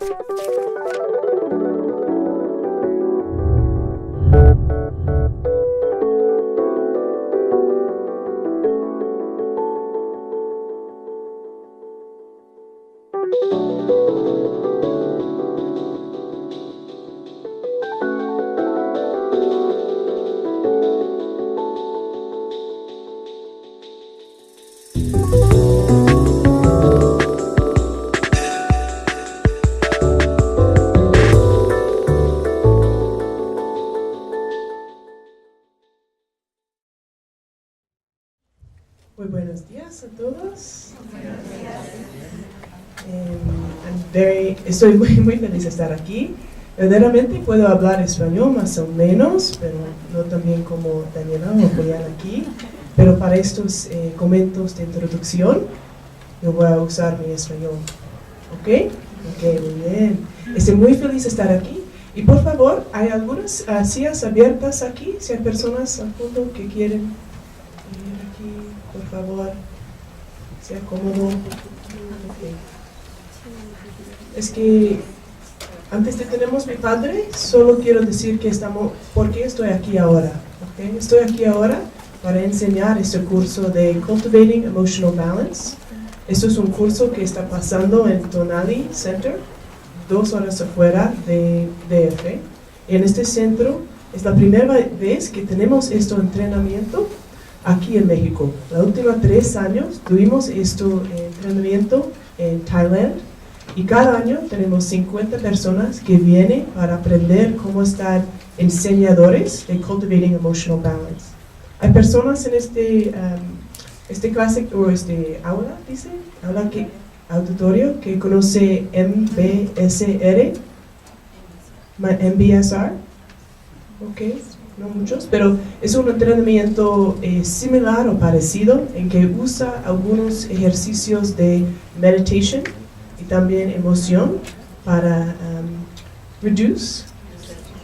Muy buenos días a todos. Estoy muy feliz de estar aquí. Verdaderamente puedo hablar español más o menos, pero no tan bien como Daniela o Julián aquí. Pero para estos comentos de introducción, yo voy a usar mi español. ¿Ok? Ok, muy bien. Estoy muy feliz de estar aquí. Y por favor, hay algunas sillas abiertas aquí, si hay personas al fondo que quieren venir aquí, por favor, sea cómodo. Okay. Es que antes de tenemos mi padre, solo quiero decir que ¿por qué estoy aquí ahora? Okay. Estoy aquí ahora para enseñar este curso de Cultivating Emotional Balance. Esto es un curso que está pasando en Tonali Center, 2 horas afuera de DF. En este centro es la primera vez que tenemos este entrenamiento aquí en México. Los últimos 3 años tuvimos este entrenamiento en Tailandia y cada año tenemos 50 personas que vienen para aprender cómo estar enseñadores de Cultivating Emotional Balance. Hay personas en este clase o aula, auditorio que conoce MBSR, MBSR, ok, no muchos, pero es un entrenamiento similar o parecido en que usa algunos ejercicios de meditation y también emoción para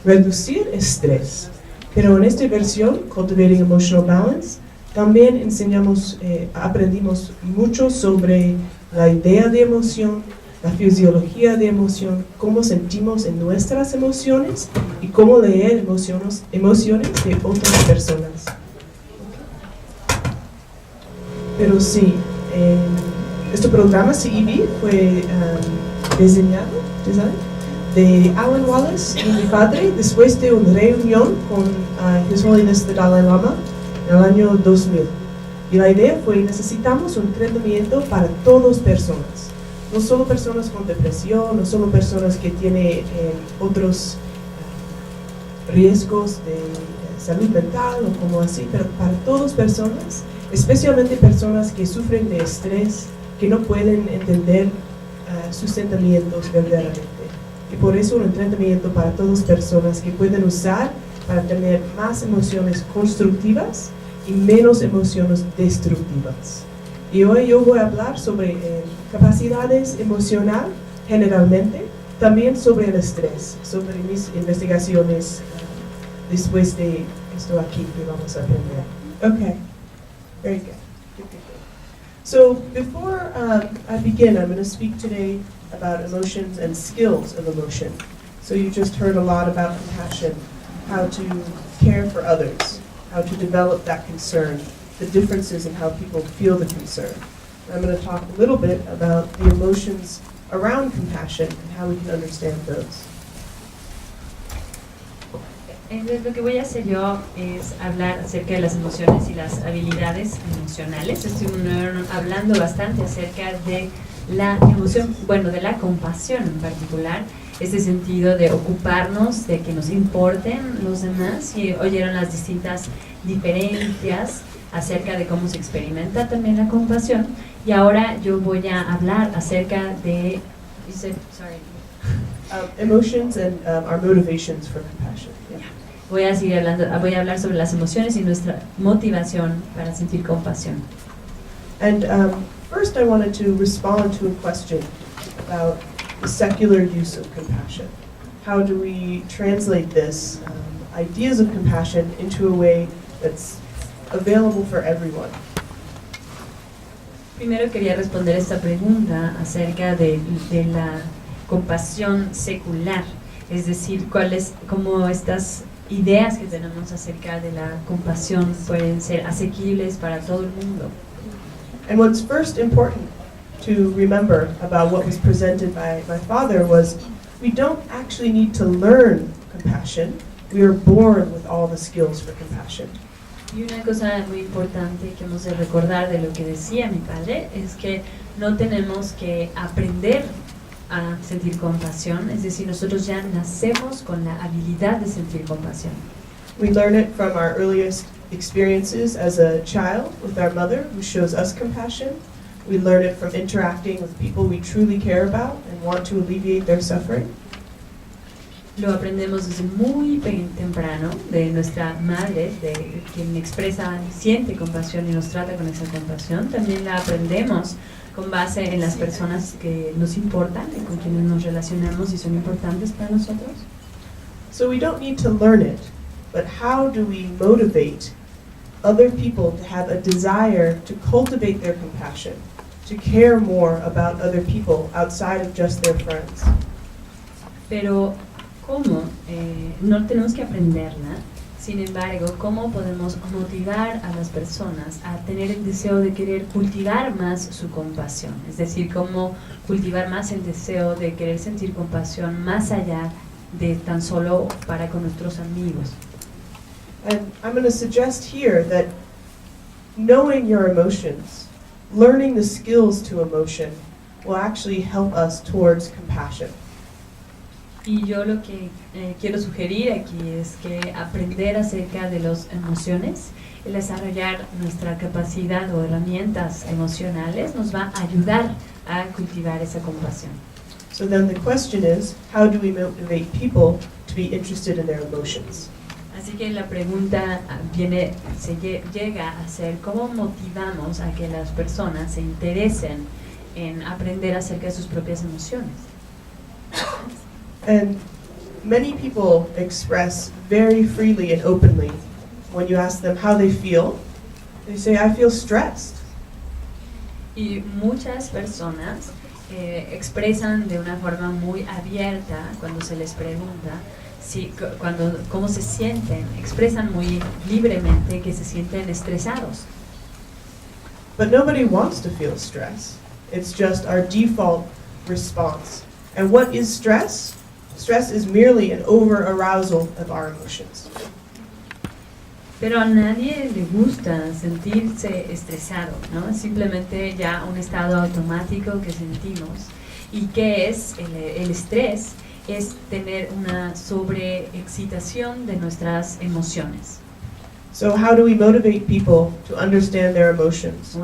reducir estrés. Pero en esta versión, Cultivating Emotional Balance, también aprendimos mucho sobre la idea de emoción, la fisiología de emoción, cómo sentimos en nuestras emociones y cómo leer emociones de otras personas. Pero sí, este programa CEB fue diseñado de Alan Wallace y mi padre después de una reunión con His Holiness the Dalai Lama en el año 2000. Y la idea fue, necesitamos un entrenamiento para todas personas. No solo personas con depresión, no solo personas que tienen otros riesgos de salud mental o como así, pero para todas personas, especialmente personas que sufren de estrés, que no pueden entender sus sentimientos verdaderamente. Y por eso un entrenamiento para todas personas que pueden usar para tener más emociones constructivas y menos emociones destructivas. Y hoy yo voy a hablar sobre capacidades emocionales generalmente, también sobre el estrés, sobre mis investigaciones después de esto aquí que vamos a aprender. Okay, very good. So before I begin, I'm going to speak today about emotions and skills of emotion. So you just heard a lot about compassion, how to care for others, how to develop that concern, the differences in how people feel the concern. I'm going to talk a little bit about the emotions around compassion and how we can understand those. Lo que voy a hacer yo es hablar acerca de las emociones y las habilidades emocionales. Estoy hablando bastante acerca de la emoción, bueno, de la compasión en particular, este sentido de ocuparnos, de que nos importen los demás, y oyeron las distintas diferencias acerca de cómo se experimenta también la compasión, y ahora yo voy a hablar acerca de emotions and our motivations for compassion. Yeah. Voy a hablar sobre las emociones y nuestra motivación para sentir compasión. And first I wanted to respond to a question about the secular use of compassion. How do we translate this ideas of compassion into a way that's available for everyone? Primero quería responder esta pregunta acerca de la compasión secular, es decir, cuáles, cómo estas ideas que tenemos acerca de la compasión pueden ser asequibles para todo el mundo. And what's first important to remember about what was presented by my father was we don't actually need to learn compassion. We are born with all the skills for compassion. Y una cosa muy importante que hemos de recordar de lo que decía mi padre es que no tenemos que aprender a sentir compasión, es decir, nosotros ya nacemos con la habilidad de sentir compasión. We learn it from our earliest experiences as a child with our mother, who shows us compassion. We learn it from interacting with people we truly care about and want to alleviate their suffering. Lo aprendemos desde muy temprano de nuestra madre, de quien expresa, siente compasión y nos trata con esa compasión. También la aprendemos con base en las personas que nos importan y con quienes nos relacionamos y son importantes para nosotros. So we don't need to learn it, but how do we motivate other people to have a desire to cultivate their compassion, to care more about other people outside of just their friends? Pero ¿cómo? No tenemos que aprenderla. Sin embargo, ¿cómo podemos motivar a las personas a tener el deseo de querer cultivar más su compasión? Es decir, cómo cultivar más el deseo de querer sentir compasión más allá de tan solo para con nuestros amigos. And I'm going to suggest here that knowing your emotions, learning the skills to emotion, will actually help us towards compassion. Y yo lo que quiero sugerir aquí es que aprender acerca de las emociones, el desarrollar nuestra capacidad o herramientas emocionales nos va a ayudar a cultivar esa compasión. So then the question is, how do we motivate people to be interested in their emotions? Así que la pregunta llega a ser cómo motivamos a que las personas se interesen en aprender acerca de sus propias emociones. And many people express very freely and openly when you ask them how they feel. They say, I feel stressed. Y muchas personas expresan de una forma muy abierta cuando se les pregunta cómo se sienten, expresan muy libremente que se sienten estresados. But nobody wants to feel stress. It's just our default response. And what is stress? Stress is merely an over-arousal of our emotions. Pero a nadie le gusta sentirse estresado, ¿no? Es simplemente ya un estado automático que sentimos. ¿Y qué es el estrés? Es tener una sobreexcitación de nuestras emociones. So how do we motivate people to understand their emotions?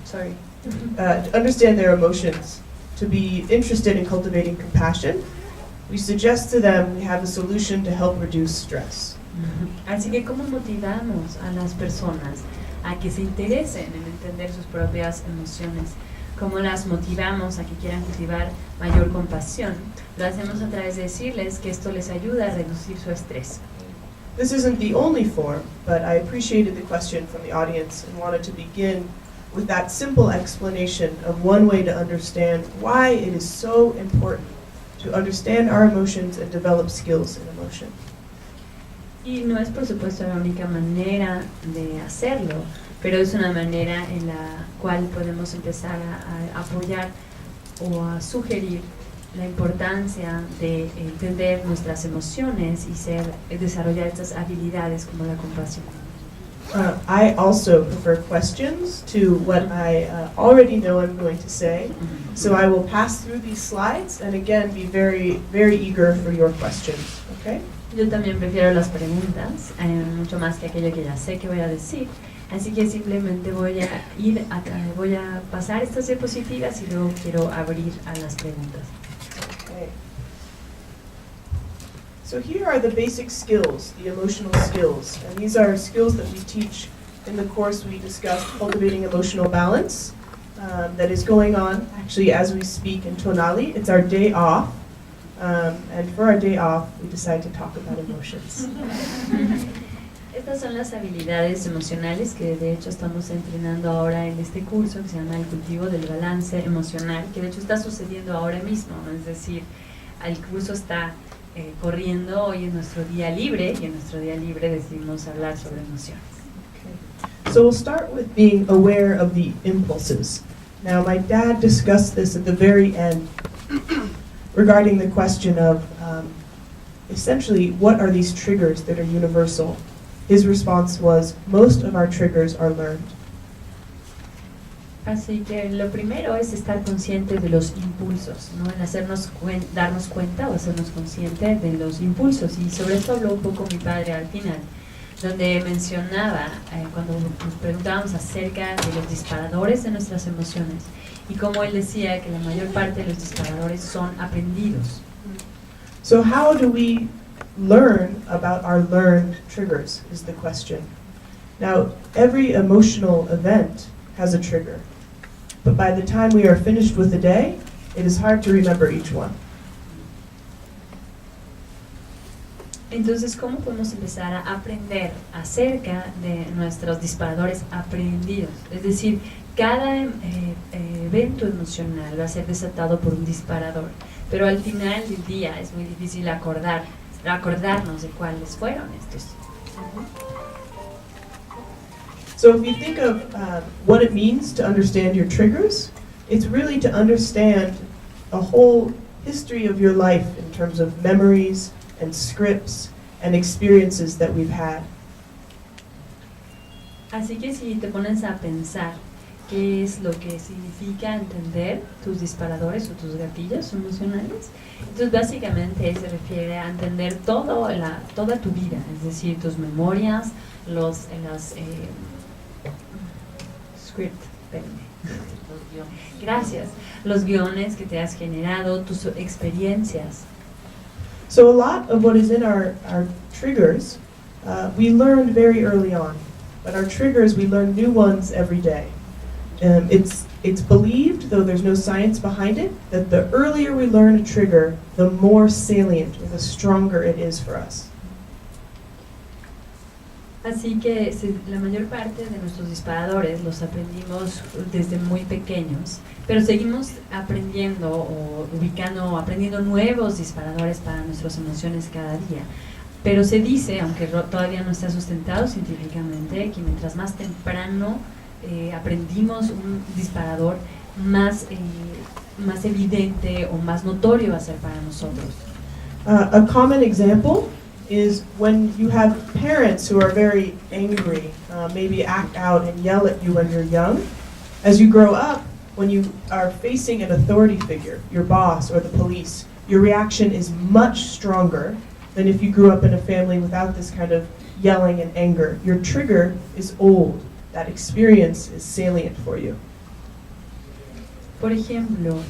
Sorry. To understand their emotions, to be interested in cultivating compassion? We suggest to them we have a solution to help reduce stress. Así que ¿cómo motivamos a las personas a que se interesen en entender sus propias emociones? ¿Cómo las motivamos a que quieran cultivar mayor compasión? Lo hacemos a través de decirles que esto les ayuda a reducir su estrés. This isn't the only form, but I appreciated the question from the audience and wanted to begin with that simple explanation of one way to understand why it is so important to understand our emotions and develop skills in emotion. Y no es por supuesto la única manera de hacerlo, pero es una manera en la cual podemos empezar a apoyar o a sugerir la importancia de entender nuestras emociones y desarrollar estas habilidades como la compasión. I also prefer questions to what I already know I'm going to say, so I will pass through these slides and again be very, very eager for your questions, okay? Yo también prefiero las preguntas, mucho más que aquello que ya sé que voy a decir, así que simplemente voy a pasar estas diapositivas y luego quiero abrir a las preguntas. Okay. So here are the basic skills, the emotional skills, and these are skills that we teach in the course we discussed, Cultivating Emotional Balance, that is going on actually as we speak in Tonali. It's our day off, and for our day off, we decide to talk about emotions. Estas son las habilidades emocionales que de hecho estamos entrenando ahora en este curso que se llama el cultivo del balance emocional, que de hecho está sucediendo ahora mismo, ¿no? Es decir, el curso está corriendo hoy en nuestro día libre y en nuestro día libre decidimos hablar sobre emociones. Okay. So we'll start with being aware of the impulses. Now my dad discussed this at the very end regarding the question of essentially what are these triggers that are universal. His response was, most of our triggers are learned. Así que lo primero es estar consciente de los impulsos, ¿no? En darnos cuenta o hacernos consciente de los impulsos. Y sobre esto habló un poco mi padre al final, donde mencionaba, cuando nos preguntábamos acerca de los disparadores de nuestras emociones, y como él decía que la mayor parte de los disparadores son aprendidos. So how do we learn about our learned triggers is the question. Now, every emotional event has a trigger, but by the time we are finished with the day, it is hard to remember each one. Entonces, ¿cómo podemos empezar a aprender acerca de nuestros disparadores aprendidos? Es decir, cada evento emocional va a ser desatado por un disparador, pero al final del día es muy difícil acordarnos de cuáles fueron estos. So if you think of what it means to understand your triggers, it's really to understand a whole history of your life in terms of memories and scripts and experiences that we've had. Así que si te pones a pensar qué es lo que significa entender tus disparadores o tus gatillos emocionales, entonces básicamente se refiere a entender toda tu vida, es decir, tus memorias, los gracias, los guiones que te has generado, tus experiencias. So a lot of what is in our triggers, we learned very early on, but our triggers, we learn new ones every day. It's believed, though there's no science behind it, that the earlier we learn a trigger, the more salient or the stronger it is for us. Así que la mayor parte de nuestros disparadores los aprendimos desde muy pequeños, pero seguimos aprendiendo o aprendiendo nuevos disparadores para nuestras emociones cada día. Pero se dice, aunque todavía no está sustentado científicamente, que mientras más temprano aprendimos un disparador, más evidente o más notorio va a ser para nosotros. A common example is when you have parents who are very angry, maybe act out and yell at you when you're young. As you grow up, when you are facing an authority figure, your boss or the police, your reaction is much stronger than if you grew up in a family without this kind of yelling and anger. Your trigger is old. That experience is salient for you. Por ejemplo,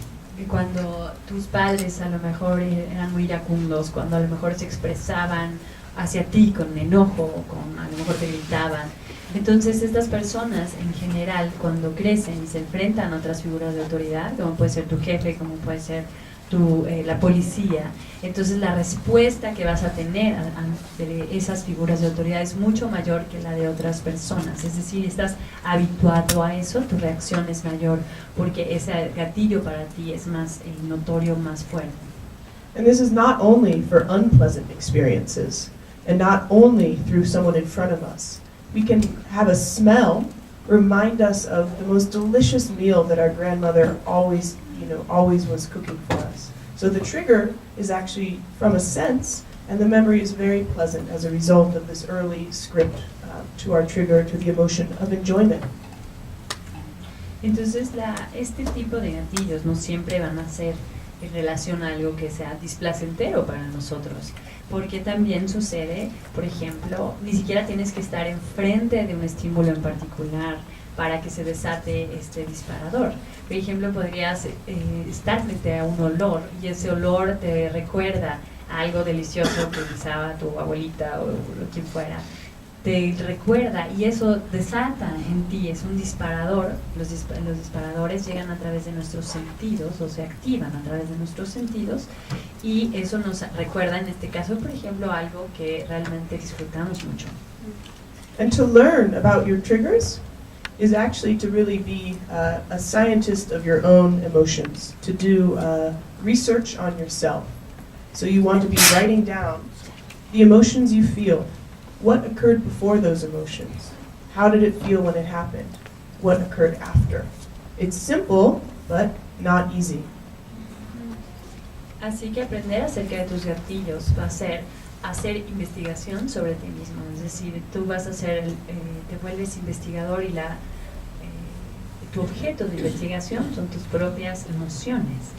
cuando tus padres a lo mejor eran muy iracundos, cuando a lo mejor se expresaban hacia ti con enojo, a lo mejor te gritaban. Entonces estas personas en general cuando crecen y se enfrentan a otras figuras de autoridad, como puede ser tu jefe, como puede ser la policía, entonces la respuesta que vas a tener ante esas figuras de autoridad es mucho mayor que la de otras personas. Es decir, estás habituado a eso, tu reacción es mayor porque ese gatillo para ti es más notorio, más fuerte. And this is not only for unpleasant experiences and not only through someone in front of us. We can have a smell remind us of the most delicious meal that our grandmother always was cooking for us. So the trigger is actually from a sense, and the memory is very pleasant as a result of this early script to our trigger, to the emotion of enjoyment. Entonces este tipo de gatillos no siempre van a ser en relación a algo que sea displacentero para nosotros, porque también sucede, por ejemplo, ni siquiera tienes que estar enfrente de un estímulo en particular para que se desate este disparador. Por ejemplo, podrías estar frente a un olor y ese olor te recuerda a algo delicioso que utilizaba tu abuelita o quien fuera. Te recuerda y eso desata en ti, es un disparador. Los disparadores llegan a través de nuestros sentidos o se activan a través de nuestros sentidos y eso nos recuerda en este caso, por ejemplo, algo que realmente disfrutamos mucho. And to learn about your triggers is actually to really be a scientist of your own emotions, to do research on yourself. So you want to be writing down the emotions you feel. What occurred before those emotions? How did it feel when it happened? What occurred after? It's simple, but not easy. Así que aprender acerca de tus gatillos va a ser hacer investigación sobre ti mismo. Es decir, tú vas a ser, te vuelves investigador y tu objeto de investigación son tus propias emociones.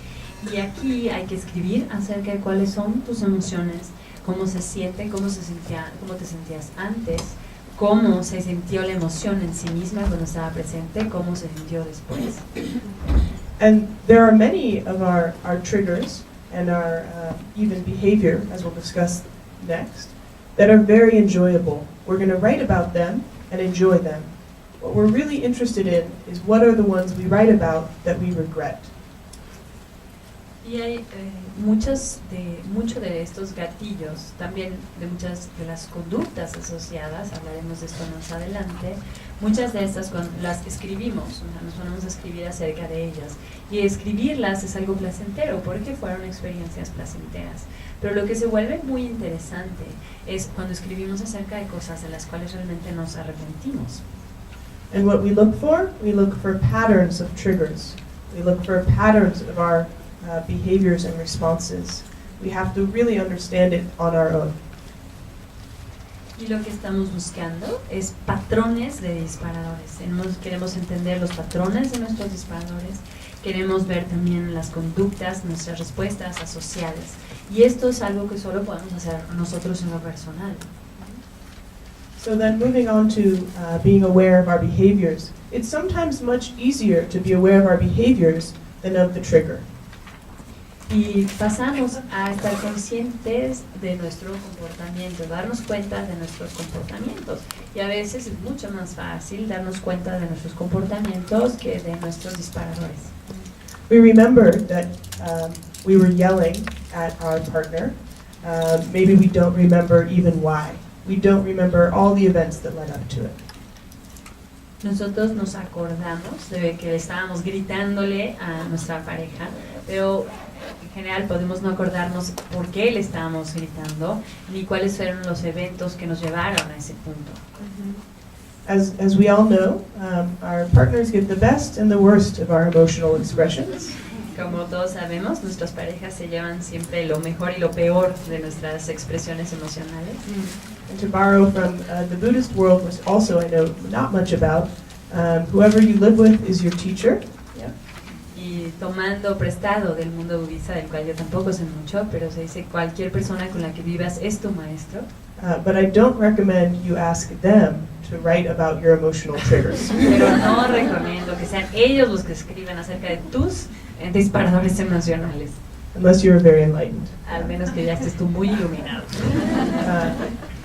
Y aquí hay que escribir acerca de cuáles son tus emociones, cómo se siente, cómo te sentías antes, cómo se sintió la emoción en sí misma cuando estaba presente, cómo se sintió después. And there are many of our triggers and our even behavior, as we'll discuss next, that are very enjoyable. We're going to write about them and enjoy them. What we're really interested in is what are the ones we write about that we regret. Y hay muchos de estos gatillos, también de muchas de las conductas asociadas, hablaremos de esto más adelante, muchas de estas las escribimos, nos ponemos a escribir acerca de ellas. Y escribirlas es algo placentero porque fueron experiencias placenteras. Pero lo que se vuelve muy interesante es cuando escribimos acerca de cosas de las cuales realmente nos arrepentimos. And what we look for patterns of triggers. We look for patterns of our behaviors and responses. We have to really understand it on our own. Y lo que estamos buscando es patrones de disparadores. Queremos entender los patrones de nuestros disparadores. Queremos ver también las conductas, nuestras respuestas asociadas. Y esto es algo que solo podemos hacer nosotros en lo personal. So then moving on to being aware of our behaviors. It's sometimes much easier to be aware of our behaviors than of the trigger. Y pasamos a estar conscientes de nuestro comportamiento, darnos cuenta de nuestros comportamientos. Y a veces es mucho más fácil darnos cuenta de nuestros comportamientos que de nuestros disparadores. We remember that we were yelling at our partner. Maybe we don't remember even why. We don't remember all the events that led up to it. Nosotros nos acordamos de que estábamos gritándole a nuestra pareja, pero en general podemos no acordarnos por qué le estábamos gritando, ni cuáles fueron los eventos que nos llevaron a ese punto. As we all know, our partners get the best and the worst of our emotional expressions. Como todos sabemos, nuestras parejas se llevan siempre lo mejor y lo peor de nuestras expresiones emocionales. And to borrow from the Buddhist world, which also I know not much about, whoever you live with is your teacher. Y tomando prestado del mundo budista, del cual yo tampoco sé mucho, pero se dice cualquier persona con la que vivas es tu maestro. But I don't recommend you ask them to write about your emotional triggers. Pero no recomiendo que sean ellos los que escriban acerca de tus disparadores emocionales. Unless you're very enlightened. Al menos que ya estés tú muy iluminado.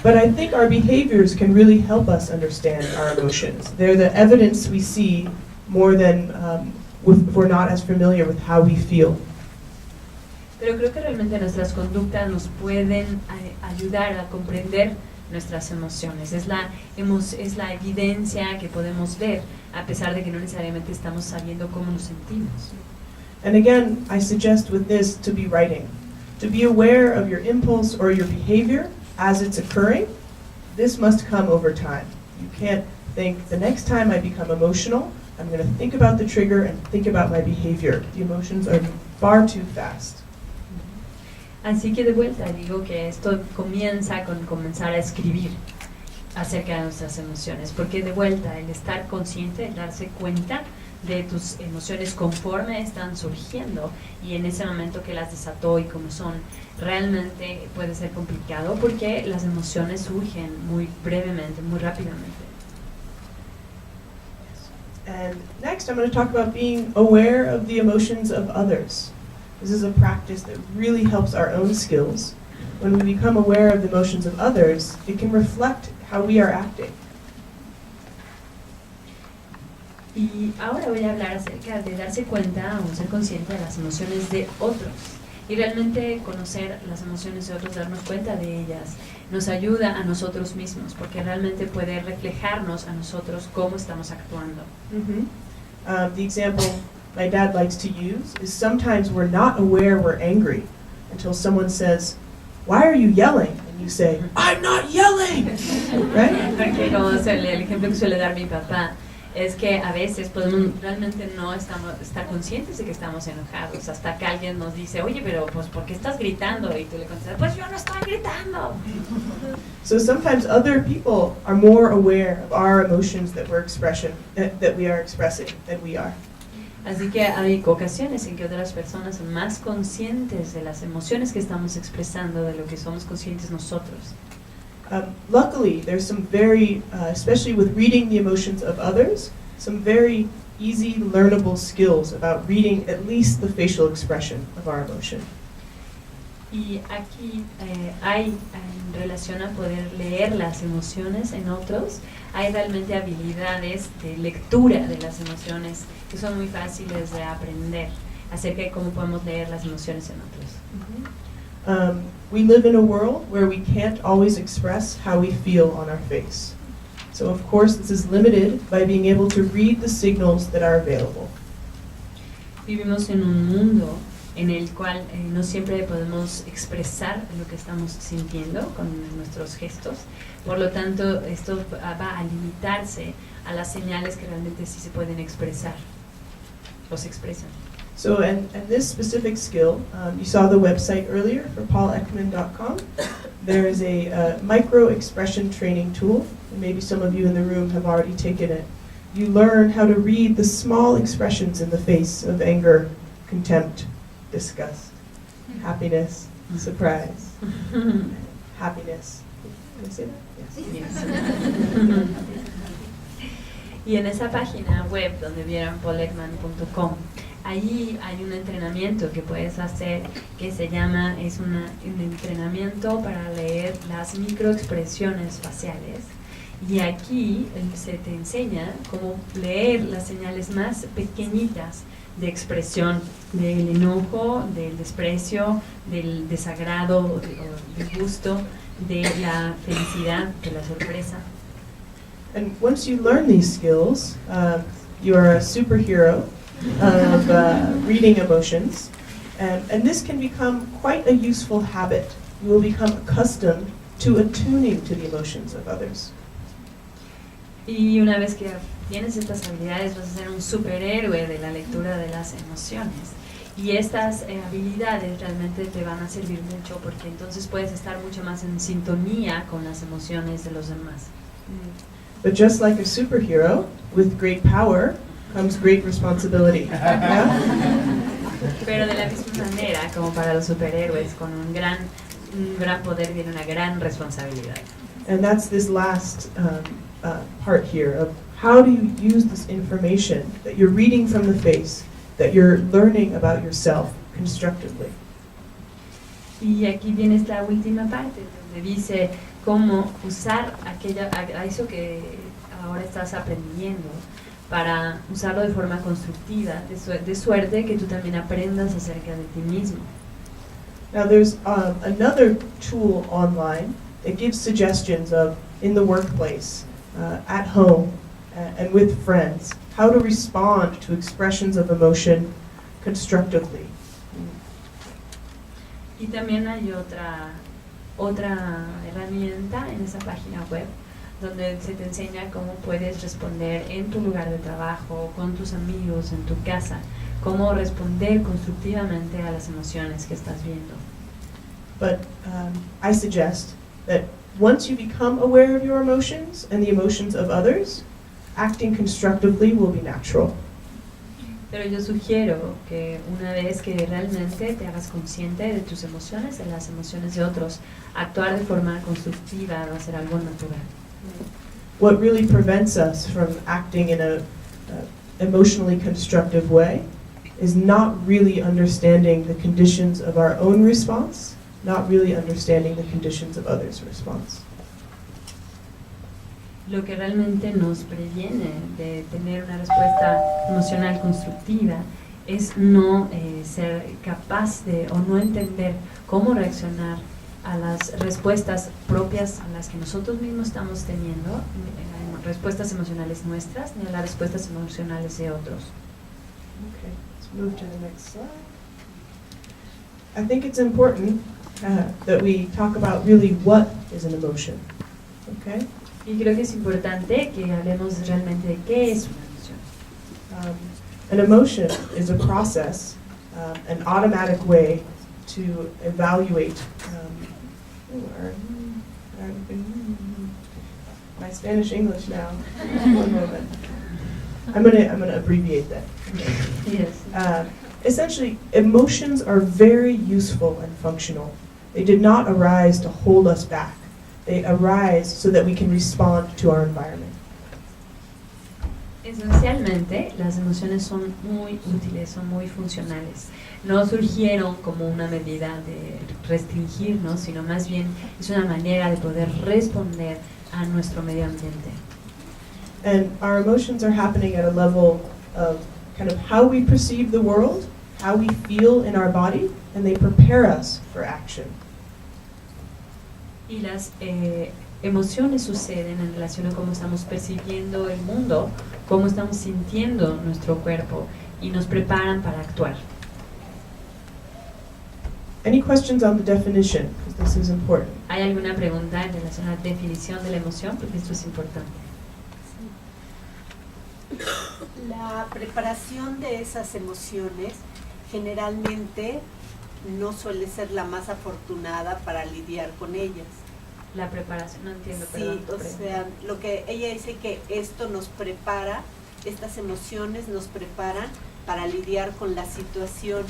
But I think our behaviors can really help us understand our emotions. They're the evidence we see more than if we're not as familiar with how we feel. Pero creo que realmente nuestras conductas nos pueden ayudar a comprender nuestras emociones. Es la evidencia que podemos ver, a pesar de que no necesariamente estamos sabiendo cómo nos sentimos. And again, I suggest with this to be writing. To be aware of your impulse or your behavior as it's occurring. This must come over time. You can't think, the next time I become emotional, I'm going to think about the trigger and think about my behavior. The emotions are far too fast. Así que de vuelta digo que esto comienza con comenzar a escribir acerca de nuestras emociones, porque de vuelta el estar consciente, el darse cuenta de tus emociones conforme están surgiendo y en ese momento que las desató y como son, realmente puede ser complicado porque las emociones surgen muy brevemente, muy rápidamente. And next I'm going to talk about being aware of the emotions of others. This is a practice that really helps our own skills. When we become aware of the emotions of others, it can reflect how we are acting. Y ahora voy a hablar acerca de darse cuenta o ser consciente de las emociones de otros. Y realmente conocer las emociones de otros, darnos cuenta de ellas, nos ayuda a nosotros mismos, porque realmente puede reflejarnos a nosotros cómo estamos actuando. The example my dad likes to use is sometimes we're not aware we're angry until someone says, "Why are you yelling?" And you say, "I'm not yelling!" Right? Porque como el ejemplo que suele dar mi papá es que a veces podemos realmente no estar conscientes de que estamos enojados hasta que alguien nos dice, oye, pero pues ¿por qué estás gritando? Y tú le contestas, pues yo no estoy gritando. So sometimes other people are more aware of our emotions that we are expressing than we are. Así que hay ocasiones en que otras personas son más conscientes de las emociones que estamos expresando de lo que somos conscientes nosotros. Luckily, there's some very, especially with reading the emotions of others, some very easy, learnable skills about reading at least the facial expression of our emotion. Y aquí hay, en relación a poder leer las emociones en otros, hay realmente habilidades de lectura de las emociones que son muy fáciles de aprender acerca de cómo podemos leer las emociones en otros. We live in a world where we can't always express how we feel on our face. So of course this is limited by being able to read the signals that are available. Vivimos en un mundo en el cual no siempre podemos expresar lo que estamos sintiendo con nuestros gestos. Por lo tanto, esto va a limitarse a las señales que realmente sí se pueden expresar o se expresan. So, and this specific skill, you saw the website earlier for pauleckman.com. There is a micro expression training tool, and maybe some of you in the room have already taken it. You learn how to read the small expressions in the face of anger, contempt, disgust, happiness, surprise, happiness. Can I say that? Yes. Y en esa página web donde vieron pauleckman.com, ahí hay un entrenamiento que puedes hacer que se llama, un entrenamiento para leer las microexpresiones faciales. Y aquí se te enseña cómo leer las señales más pequeñitas de expresión del enojo, del desprecio, del desagrado o del gusto, de la felicidad, de la sorpresa. And once you learn these skills, you are a superhero of reading emotions, and this can become quite a useful habit. You will become accustomed to attuning to the emotions of others. Y una vez que tienes estas habilidades, vas a ser un superhéroe de la lectura de las emociones. Y estas habilidades realmente te van a servir mucho porque entonces puedes estar mucho más en sintonía con las emociones de los demás. But just like a superhero, with great power comes great responsibility. Yeah? Pero de la misma manera, como para los superhéroes, con un gran poder viene una gran responsabilidad. And that's this last part here of how do you use this information that you're reading from the face, that you're learning about yourself constructively. Y aquí viene esta última parte donde dice cómo usar a eso que ahora estás aprendiendo para usarlo de forma constructiva, de suerte que tú también aprendas acerca de ti mismo. Now there's another tool online that gives suggestions of, in the workplace, at home, and with friends, how to respond to expressions of emotion constructively. Y también hay otra herramienta en esa página web donde se te enseña cómo puedes responder en tu lugar de trabajo, con tus amigos, en tu casa, cómo responder constructivamente a las emociones que estás viendo. But I suggest that once you become aware of your emotions and the emotions of others, acting constructively will be natural. Pero yo sugiero que una vez que realmente te hagas consciente de tus emociones, de las emociones de otros, actuar de forma constructiva va a ser algo natural. What really prevents us from acting in a emotionally constructive way is not really understanding the conditions of our own response, not really understanding the conditions of others' response. Lo que realmente nos previene de tener una respuesta emocional constructiva es no ser capaz de o no entender cómo reaccionar a las respuestas propias a las que nosotros mismos estamos teniendo, respuestas emocionales nuestras, ni a las respuestas emocionales de otros. Okay, let's move to the next slide. I think it's important that we talk about really what is an emotion. Okay? Y creo que es importante que hablemos realmente de qué es una emoción. An emotion is a process, an automatic way to evaluate. My Spanish English now. One moment. I'm gonna abbreviate that. Yes. Essentially, emotions are very useful and functional. They did not arise to hold us back. They arise so that we can respond to our environment. Esencialmente, las emociones son muy útiles, son muy funcionales. No surgieron como una medida de restringirnos, sino más bien es una manera de poder responder a nuestro medio ambiente. And our emotions are happening at a level of kind of how we perceive the world, how we feel in our body, and they prepare us for action. Y las emociones suceden en relación a cómo estamos percibiendo el mundo, cómo estamos sintiendo nuestro cuerpo y nos preparan para actuar. Any questions on the definition? Because this is important. ¿Hay alguna pregunta en relación a la definición de la emoción? Porque esto es importante. La preparación de esas emociones generalmente no suele ser la más afortunada para lidiar con ellas. La preparación, no entiendo, Sí, perdón. o sea, lo que ella dice que esto nos prepara, estas emociones nos preparan para lidiar con la situación,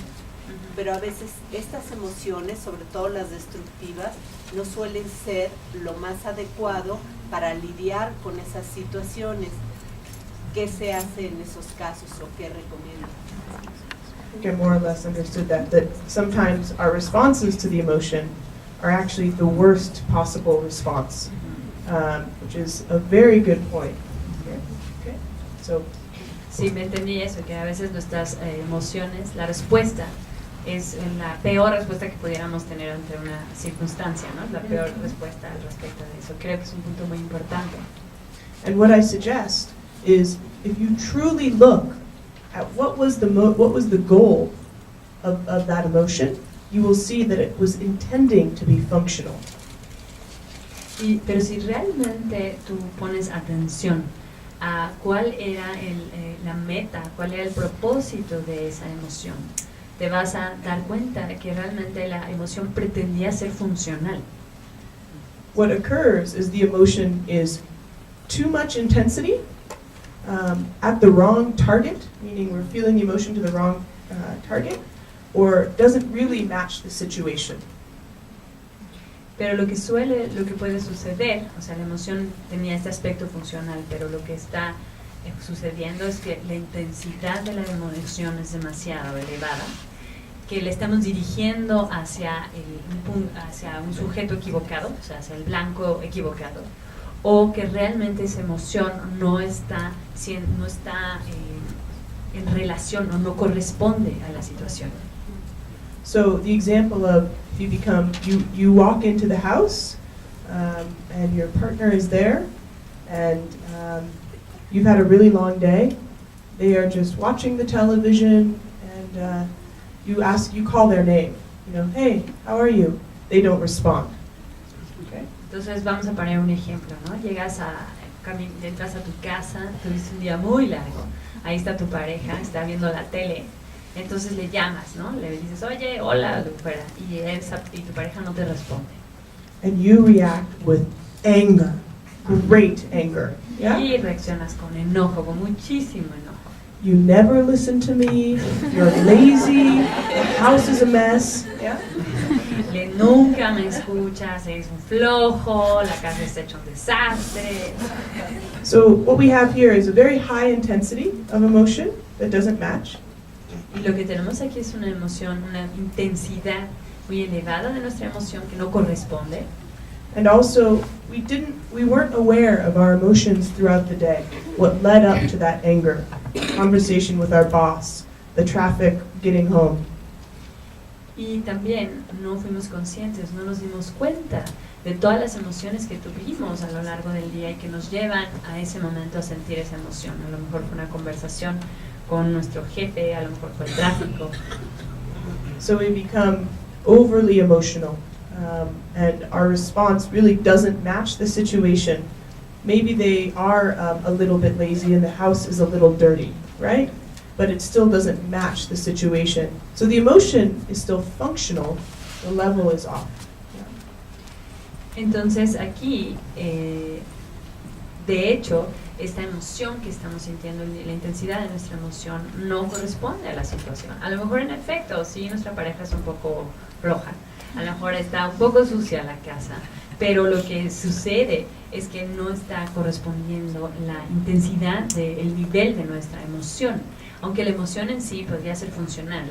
pero a veces estas emociones, sobre todo las destructivas, no suelen ser lo más adecuado para lidiar con esas situaciones. ¿Qué se hace en esos casos o qué recomienda? I think I more or less understood that sometimes our responses to the emotion are actually the worst possible response, which is a very good point. Okay. So, Sí, me entendí eso, que a veces nuestras emociones, la respuesta es la peor respuesta que pudiéramos tener ante una circunstancia, ¿no? La peor respuesta al respecto de eso. Creo que es un punto muy importante. and what I suggest is if you truly look at what was the goal of that emotion, you will see that it was intending to be functional. Pero si realmente tú pones atención a cuál era la meta, cuál era el propósito de esa emoción, te vas a dar cuenta de que realmente la emoción pretendía ser funcional. What occurs is the emotion is too much intensity at the wrong target, meaning we're feeling the emotion to the wrong target, or doesn't really match the situation. Pero lo que puede suceder, o sea, la emoción tenía este aspecto funcional, pero lo que está sucediendo es que la intensidad de la emoción es demasiado elevada, que le estamos dirigiendo hacia un sujeto equivocado, o sea, hacia el blanco equivocado, o que realmente esa emoción no está en relación o no corresponde a la situación. So the example of if you walk into the house and your partner is there and you've had a really long day, they are just watching the television and you call their name, hey, how are you? They don't respond. Okay. Entonces vamos a poner un ejemplo, ¿no? Entras a tu casa, tuviste un día muy largo, ahí está tu pareja, está viendo la tele. Entonces le llamas, ¿no? Le dices, oye, hola, fuera, y tu pareja no te responde. And you react with anger, great anger. Yeah? Y reaccionas con enojo, con muchísimo enojo. You never listen to me, you're lazy, the house is a mess. Yeah? Nunca me escuchas, eres un flojo, la casa está hecha un desastre. So what we have here is a very high intensity of emotion that doesn't match. Y lo que tenemos aquí es una emoción, una intensidad muy elevada de nuestra emoción que no corresponde. And also, we weren't aware of our emotions throughout the day. What led up to that anger, conversation with our boss, the traffic getting home. Y también no fuimos conscientes, no nos dimos cuenta de todas las emociones que tuvimos a lo largo del día y que nos llevan a ese momento a sentir esa emoción. A lo mejor fue una conversación con nuestro jefe, a lo mejor fue el tráfico. So we become overly emotional, and our response really doesn't match the situation. Maybe they are a little bit lazy and the house is a little dirty, right? But it still doesn't match the situation. So the emotion is still functional, the level is off. Entonces aquí, de hecho, esta emoción que estamos sintiendo, la intensidad de nuestra emoción no corresponde a la situación. A lo mejor en efecto, sí, nuestra pareja es un poco floja, a lo mejor está un poco sucia la casa, pero lo que sucede es que no está correspondiendo la intensidad del nivel de nuestra emoción. Aunque la emoción en sí podría ser funcional,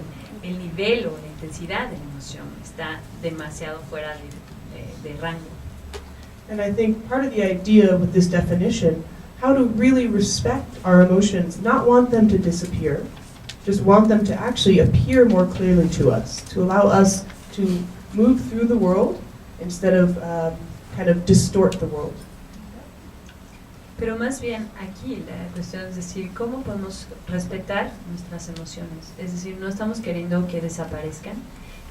el nivel o la intensidad de la emoción está demasiado fuera de rango. And I think part of the idea with this definition, how to really respect our emotions, not want them to disappear, just want them to actually appear more clearly to us, to allow us to move through the world instead of kind of distort the world. Pero más bien aquí la cuestión es decir, ¿cómo podemos respetar nuestras emociones? Es decir, no estamos queriendo que desaparezcan,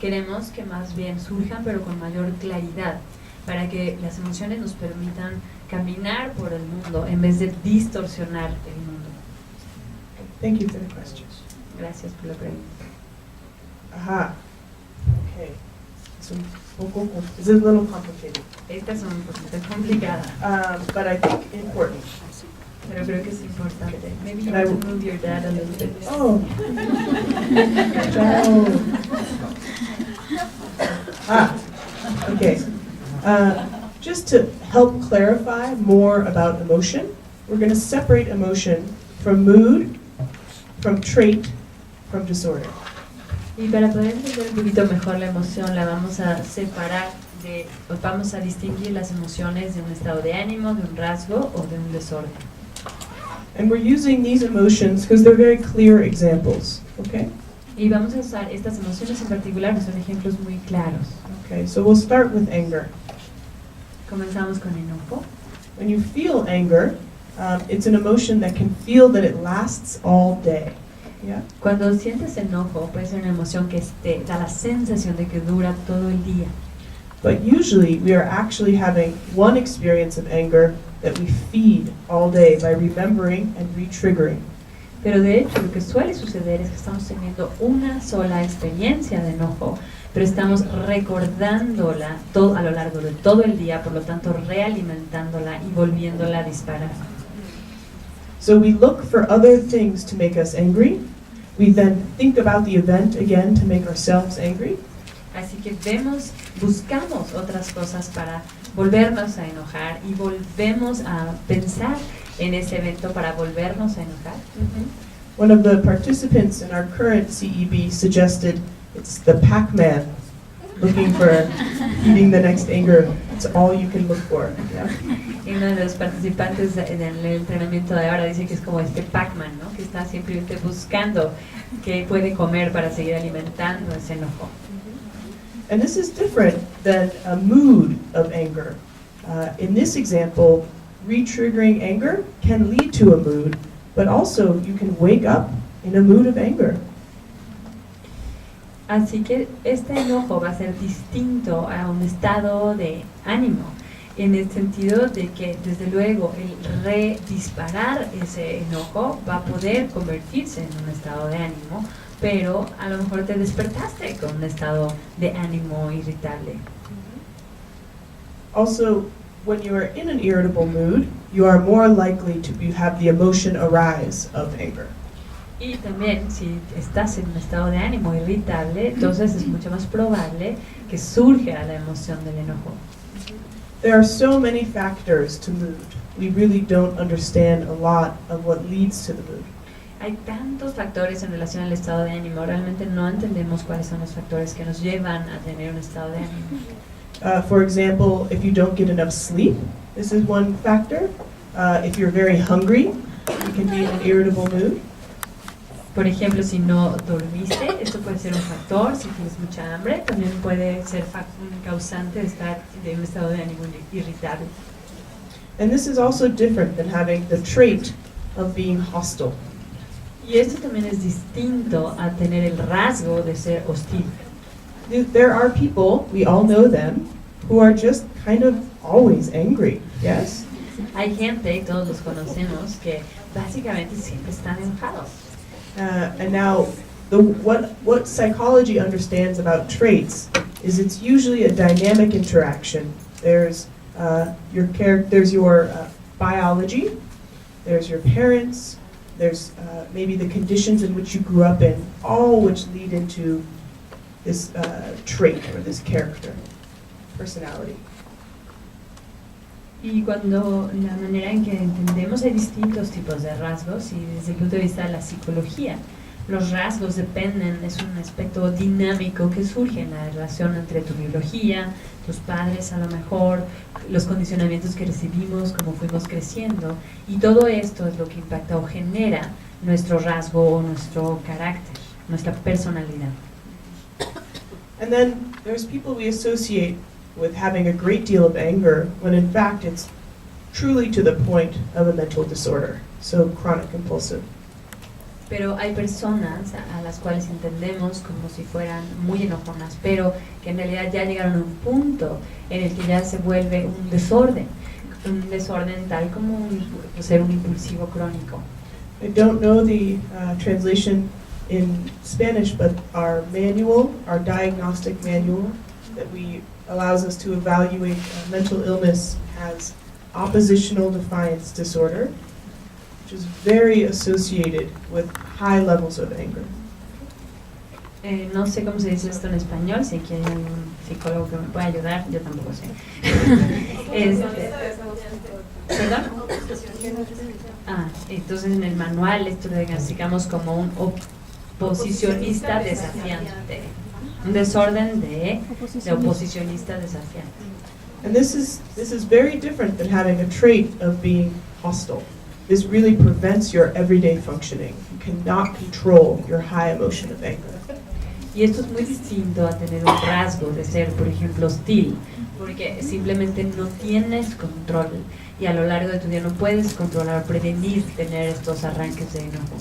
queremos que más bien surjan pero con mayor claridad, para que las emociones nos permitan caminar por el mundo en vez de distorsionar el mundo. Thank you for the question. Gracias por la pregunta. Aha. Okay. This is a little complicated. Esta es un poquito complicada, But I think important. pero creo que es importante. Maybe you And I want to will- move your dad a little bit. Oh. Ciao. Okay. Just to help clarify more about emotion, we're going to separate emotion from mood, from trait, from disorder. Y para poder entender un poquito mejor la emoción, la vamos a separar, vamos a distinguir las emociones de un estado de ánimo, de un rasgo o de un desorden. And we're using these emotions because they're very clear examples, okay? Y vamos a usar estas emociones en particular, que son ejemplos muy claros. Okay, so we'll start with anger. Comenzamos con enojo. When you feel anger, it's an emotion that can feel that it lasts all day. Yeah? Cuando sientes enojo, puede ser una emoción que da la sensación de que dura todo el día. But usually we are actually having one experience of anger that we feed all day by remembering and re-triggering. Pero de hecho, lo que suele suceder es que estamos teniendo una sola experiencia de enojo, pero estamos recordándola a lo largo de todo el día, por lo tanto realimentándola y volviéndola a disparar. So we look for other things to make us angry. We then think about the event again to make ourselves angry. Así que buscamos otras cosas para volvernos a enojar y volvemos a pensar en ese evento para volvernos a enojar. One of the participants in our current CEB suggested it's the Pac-Man looking for eating the next anger. It's all you can look for. Yeah? Y uno de los participantes del entrenamiento de ahora dice que es como este Pac-Man, ¿no? Que está simplemente buscando qué puede comer para seguir alimentando ese enojo. And this is different than a mood of anger. In this example, re-triggering anger can lead to a mood, but also you can wake up in a mood of anger. Así que este enojo va a ser distinto a un estado de ánimo, en el sentido de que desde luego el redisparar ese enojo va a poder convertirse en un estado de ánimo, pero a lo mejor te despertaste con un estado de ánimo irritable. Also, when you are in an irritable mood, you are more likely to have the emotion arise of anger. Y también si estás en un estado de ánimo irritable, entonces es mucho más probable que surja la emoción del enojo. There are so many factors to mood. We really don't understand a lot of what leads to the mood. Hay tantos factores en relación al estado de ánimo, realmente no entendemos cuáles son los factores que nos llevan a tener un estado de ánimo. For example, if you don't get enough sleep, this is one factor. If you're very hungry, you can be in an irritable mood. Por ejemplo, si no dormiste, esto puede ser un factor. Si tienes mucha hambre, también puede ser un causante de estar de un estado de ánimo irritable. And this is also different than having the trait of being hostile. Y esto también es distinto a tener el rasgo de ser hostil. There are people, we all know them, who are just kind of always angry, yes? Hay gente, y todos los conocemos, que básicamente siempre están enojados. And now, what psychology understands about traits is it's usually a dynamic interaction. There's your biology, there's your parents, there's maybe the conditions in which you grew up in, all which lead into this trait or this character, personality. Y cuando la manera en que entendemos hay distintos tipos de rasgos y desde el punto de vista de la psicología, los rasgos dependen, es un aspecto dinámico que surge en la relación entre tu biología, tus padres a lo mejor, los condicionamientos que recibimos, cómo fuimos creciendo, y todo esto es lo que impacta o genera nuestro rasgo o nuestro carácter, nuestra personalidad. And then there's people we associate with having a great deal of anger when in fact it's truly to the point of a mental disorder, so chronic compulsive. Pero hay personas a las cuales entendemos como si fueran muy enojonas, pero que en realidad ya llegaron a un punto en el que ya se vuelve un desorden tal como ser un impulsivo crónico. I don't know the translation in Spanish, but our manual, our diagnostic manual that allows us to evaluate mental illness has oppositional defiance disorder, which is very associated with high levels of anger. No sé cómo se dice esto en español, si hay algún psicólogo que me pueda ayudar, yo tampoco sé. ¿Perdón? Entonces en el manual esto lo diagnosticamos como un oposicionista desafiante. Un desorden de oposicionista desafiante. And this is very different than having a trait of being hostile. This really prevents your everyday functioning. You cannot control your high emotion of anger. Y esto es muy distinto a tener un rasgo de ser, por ejemplo, hostil, porque simplemente no tienes control y a lo largo de tu día no puedes controlar o prevenir tener estos arranques de enojo.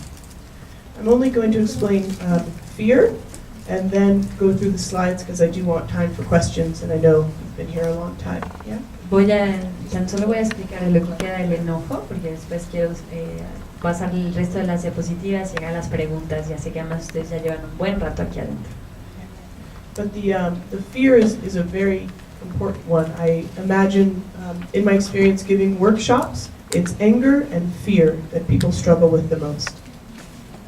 I'm only going to explain fear and then go through the slides because I do want time for questions and I know you've been here a long time. Yeah? Tan solo voy a explicar lo que queda del enojo, porque después quiero pasar el resto de las diapositivas y llegar a las preguntas. Ya sé que además ustedes ya llevan un buen rato aquí adentro. But the fear is a very important one. I imagine, in my experience giving workshops, it's anger and fear that people struggle with the most.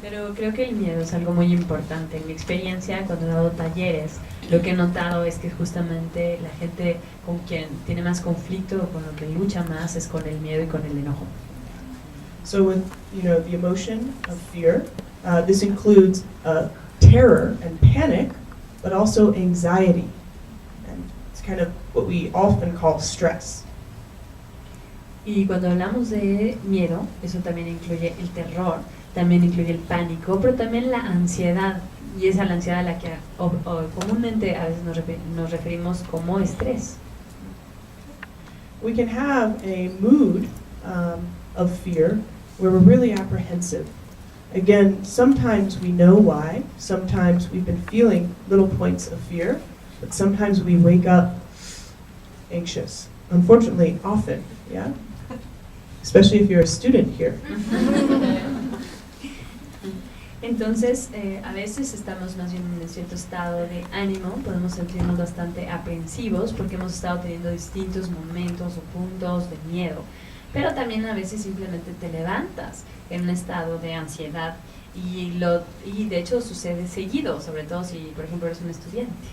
Pero creo que el miedo es algo muy importante. En mi experiencia, cuando he dado talleres, lo que he notado es que justamente la gente con quien tiene más conflicto o con lo que lucha más es con el miedo y con el enojo. So with the emotion of fear, this includes terror and panic, but also anxiety, and it's kind of what we often call stress. Y cuando hablamos de miedo, eso también incluye el terror, también incluye el pánico, pero también la ansiedad, y es a la ansiedad a la que comúnmente a veces nos referimos como estrés. We can have a mood of fear where we're really apprehensive. Again, sometimes we know why, sometimes we've been feeling little points of fear, but sometimes we wake up anxious. Unfortunately, often, yeah? Especially if you're a student here. Entonces, a veces estamos más bien en cierto estado de ánimo, podemos sentirnos bastante aprensivos porque hemos estado teniendo distintos momentos o puntos de miedo, pero también a veces simplemente te levantas en un estado de ansiedad y de hecho sucede seguido, sobre todo si, por ejemplo, eres un estudiante.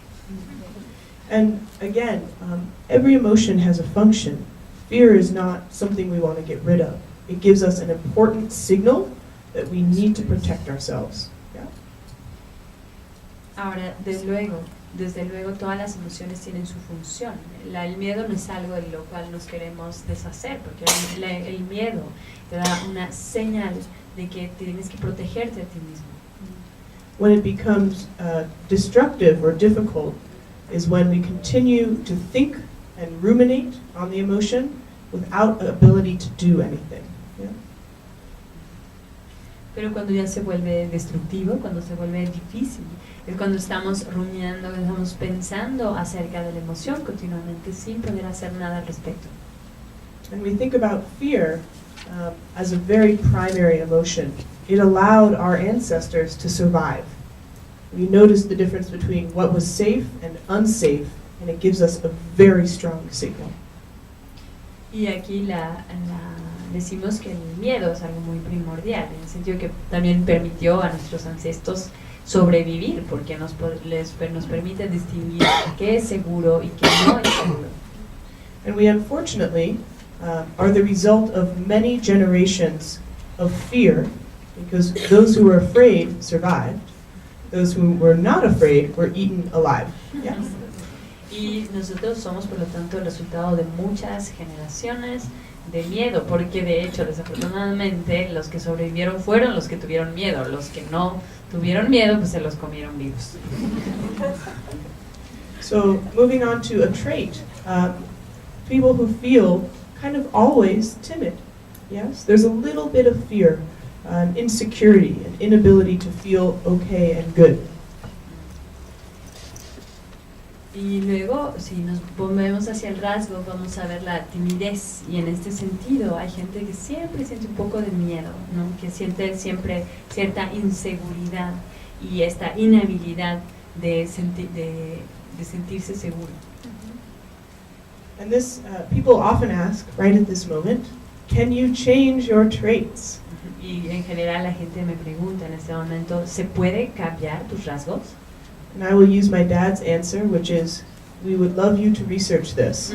And again, every emotion has a function. Fear is not something we want to get rid of. It gives us an important signal that we need to protect ourselves. Yeah? Ahora, desde luego todas las emociones tienen su función. El miedo no es algo de lo cual nos queremos deshacer, porque el miedo te da una señal de que tienes que protegerte a ti mismo. When it becomes destructive or difficult is when we continue to think and ruminate on the emotion without the ability to do anything. Yeah? Pero cuando ya se vuelve destructivo, cuando se vuelve difícil, es cuando estamos rumiando, estamos pensando acerca de la emoción continuamente sin poder hacer nada al respecto. And we think about fear as a very primary emotion. It allowed our ancestors to survive. We noticed the difference between what was safe and unsafe, and it gives us a very strong signal. Y aquí decimos que el miedo es algo muy primordial, en el sentido que también permitió a nuestros ancestros sobrevivir, porque nos permite distinguir qué es seguro y qué no es seguro. And we unfortunately are the result of many generations of fear, because those who were afraid survived. Those who were not afraid were eaten alive. Yes. Y nosotros somos, por lo tanto, el resultado de muchas generaciones de miedo, porque de hecho, desafortunadamente, los que sobrevivieron fueron los que tuvieron miedo. Los que no tuvieron miedo, pues se los comieron vivos. So, moving on to a trait. People who feel kind of always timid. Yes, there's a little bit of fear, insecurity, an inability to feel okay and good. Y luego, si nos volvemos hacia el rasgo, vamos a ver la timidez. Y en este sentido, hay gente que siempre siente un poco de miedo, ¿no? Que siente siempre cierta inseguridad y esta inhabilidad de sentirse seguro. And this, people often ask, right at this moment, can you change your traits? Y en general la gente me pregunta en este momento, ¿se puede cambiar tus rasgos? And I will use my dad's answer, which is, we would love you to research this.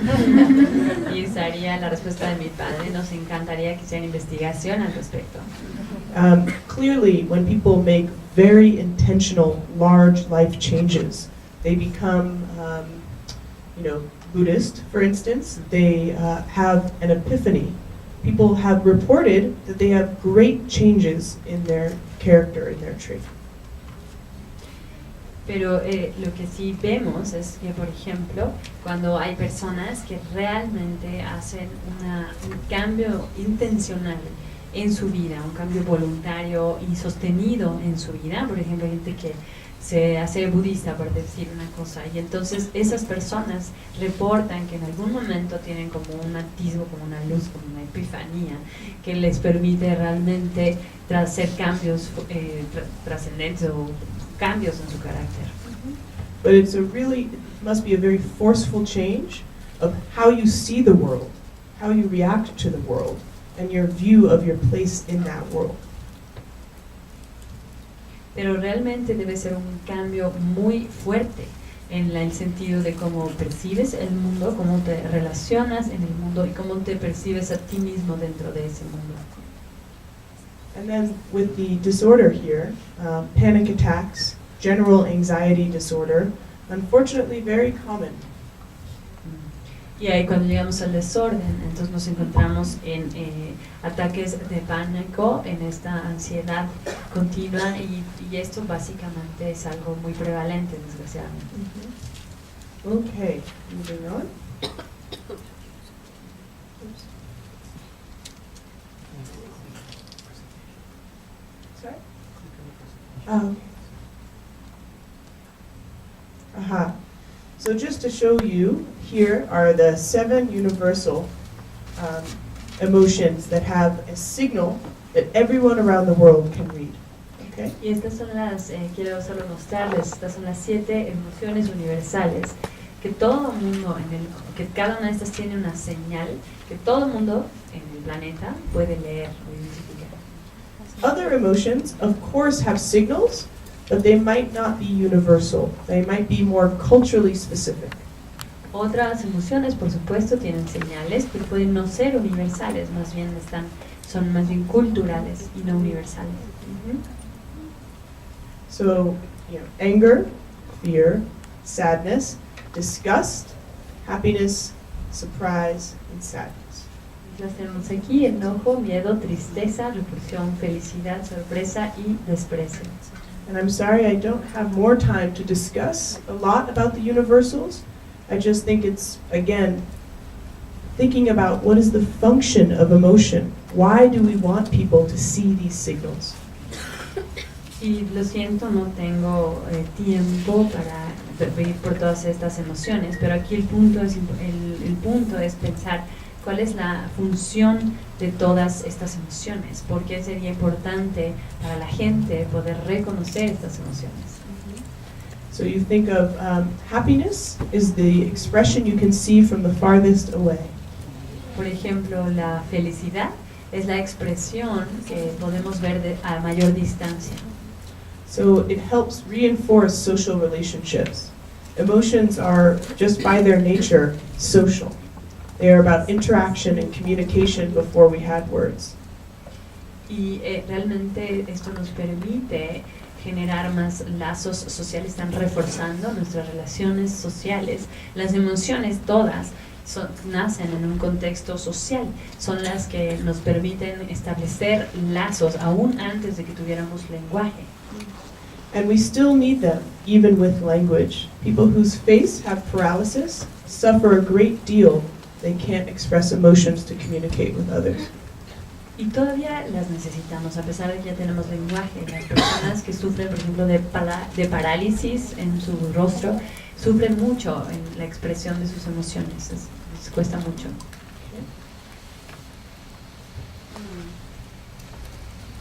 Y usaría la respuesta de mi padre, nos encantaría que hicieran investigación al respecto. Clearly, when people make very intentional, large life changes, they become, Buddhist, for instance, they have an epiphany. People have reported that they have great changes in their character, in their trait. Pero lo que sí vemos es que, por ejemplo, cuando hay personas que realmente hacen un cambio intencional en su vida, un cambio voluntario y sostenido en su vida, por ejemplo, hay gente que se hace budista, por decir una cosa, y entonces esas personas reportan que en algún momento tienen como un atisbo, como una luz, como una epifanía, que les permite realmente hacer cambios trascendentes o cambios en su carácter. But it must be a very forceful change of how you see the world, how you react to the world, and your view of your place in that world. Pero realmente debe ser un cambio muy fuerte en el sentido de cómo percibes el mundo, cómo te relacionas en el mundo y cómo te percibes a ti mismo dentro de ese mundo. And then with the disorder here, panic attacks, general anxiety disorder, unfortunately very common. Y ahí cuando llegamos al desorden, entonces nos encontramos en ataques de pánico, en esta ansiedad continua y esto básicamente es algo muy prevalente, desgraciadamente. Okay, moving on. Sorry? So just to show you, here are the 7 universal emotions that have a signal that everyone around the world can read. Okay? Y estas son quiero solo mostrarles, estas son las 7 emociones universales que todo mundo, que cada una de estas tiene una señal que todo el mundo en el planeta puede leer o identificar. Other emotions, of course, have signals, but they might not be universal. They might be more culturally specific. Otras emociones, por supuesto, tienen señales, pero pueden no ser universales, más bien son más bien culturales y no universales. So, anger, fear, sadness, disgust, happiness, surprise, and sadness. Las tenemos aquí: enojo, miedo, tristeza, repulsión, felicidad, sorpresa y desprecio. And I'm sorry I don't have more time to discuss a lot about the universals. I just think it's, again, thinking about what is the function of emotion. Why do we want people to see these signals? Y lo siento, no tengo tiempo para ir por todas estas emociones, pero aquí el punto es pensar cuál es la función de todas estas emociones, por qué sería importante para la gente poder reconocer estas emociones. So you think of happiness is the expression you can see from the farthest away. Por ejemplo, la felicidad es la expresión que podemos ver a mayor distancia. So it helps reinforce social relationships. Emotions are, just by their nature, social. They are about interaction and communication before we had words. Y realmente esto nos permite generar más lazos sociales, están reforzando nuestras relaciones sociales. Las emociones todas nacen en un contexto social, son las que nos permiten establecer lazos aún antes de que tuviéramos lenguaje. And we still need them, even with language. People whose face have paralysis suffer a great deal. They can't express emotions to communicate with others. Y todavía las necesitamos, a pesar de que ya tenemos lenguaje. Las personas que sufren, por ejemplo, de parálisis en su rostro, sufren mucho en la expresión de sus emociones, les cuesta mucho.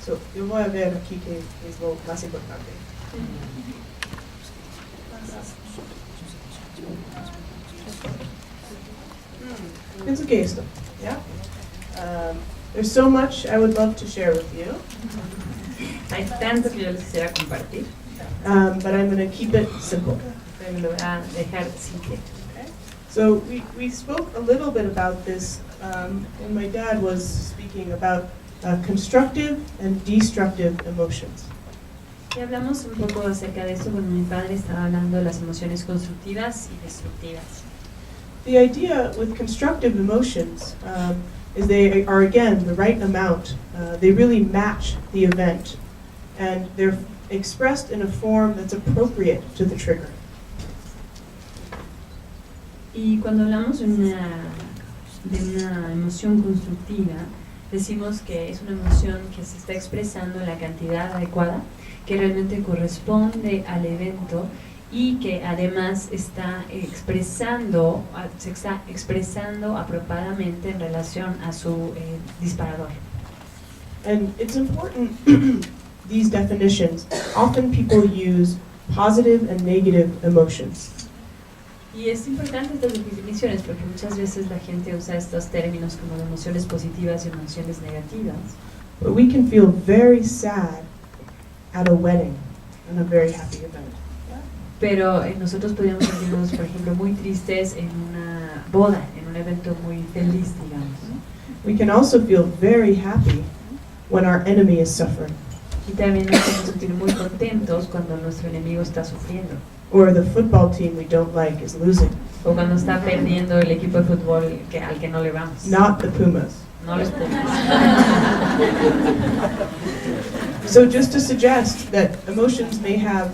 So, yo voy a ver aquí que es lo más importante. Pienso que esto, yeah? There's so much I would love to share with you. Hay tanto que yo les quisiera compartir, But I'm going to keep it simple. pero lo voy a dejar simple. Okay? So we spoke a little bit about this when my dad was speaking about constructive and destructive emotions. Y hablamos un poco acerca de esto cuando mi padre estaba hablando de las emociones constructivas y destructivas. The idea with constructive emotions is they are, again, the right amount. They really match the event, and they're expressed in a form that's appropriate to the trigger. Y cuando hablamos de una emoción constructiva, decimos que es una emoción que se está expresando en la cantidad adecuada, que realmente corresponde al evento y que además se está expresando apropiadamente en relación a su disparador. And it's important, these definitions, often people use positive and negative emotions. Y es importante estas definiciones porque muchas veces la gente usa estos términos como de emociones positivas y emociones negativas. But we can feel very sad at a wedding and a very happy event. Pero nosotros podríamos sentirnos, por ejemplo, muy tristes en una boda, en un evento muy feliz, digamos. We can also feel very happy when our enemy is suffering, Y también nos podemos sentir muy contentos cuando nuestro enemigo está sufriendo. or the football team we don't like is losing. O cuando está perdiendo el equipo de fútbol al que no le vamos. Not the Pumas. No los Pumas. So just to suggest that emotions may have,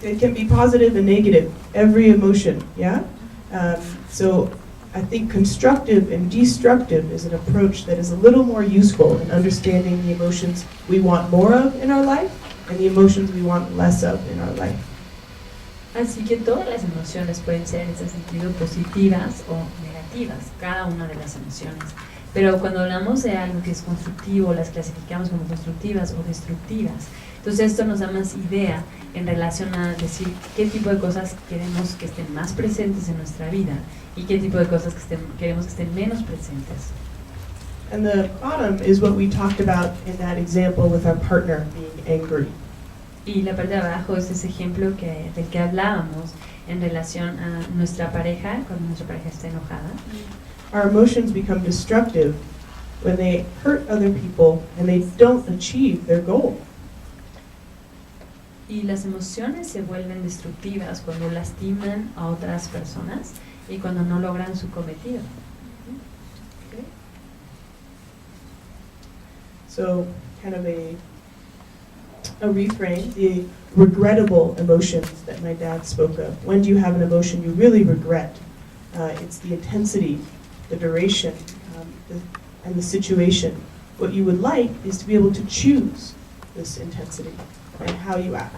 it can be positive and negative, every emotion, yeah? So I think constructive and destructive is an approach that is a little more useful in understanding the emotions we want more of in our life and the emotions we want less of in our life. Así que todas las emociones pueden ser en ese sentido positivas o negativas, cada una de las emociones. Pero cuando hablamos de algo que es constructivo, las clasificamos como constructivas o destructivas. Entonces esto nos da más idea en relación a decir qué tipo de cosas queremos que estén más presentes en nuestra vida y qué tipo de cosas queremos que estén menos presentes. And the bottom is what we talked about in that example with our partner being angry. Y la parte de abajo es ese ejemplo del que hablábamos en relación a nuestra pareja, cuando nuestra pareja está enojada. Our emotions become destructive when they hurt other people and they don't achieve their goal. Y las emociones se vuelven destructivas cuando lastiman a otras personas y cuando no logran su cometido. So, kind of a a reframe, the regrettable emotions that my dad spoke of. When do you have an emotion you really regret? It's the intensity, the duration, and the situation. What you would like is to be able to choose this intensity and how you act.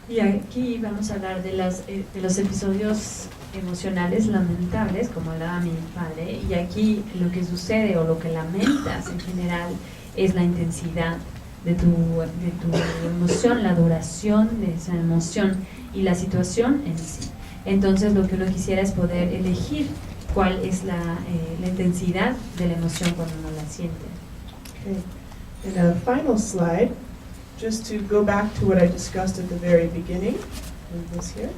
Y aquí vamos a hablar de los episodios emocionales lamentables, como hablaba mi padre, y aquí lo que sucede o lo que lamentas en general es la intensidad de tu emoción, la duración de esa emoción y la situación en sí. Entonces lo que uno quisiera es poder elegir cuál es la intensidad de la emoción cuando uno la siente. Okay. And a final slide, just to go back to what I discussed at the very beginning, in this here.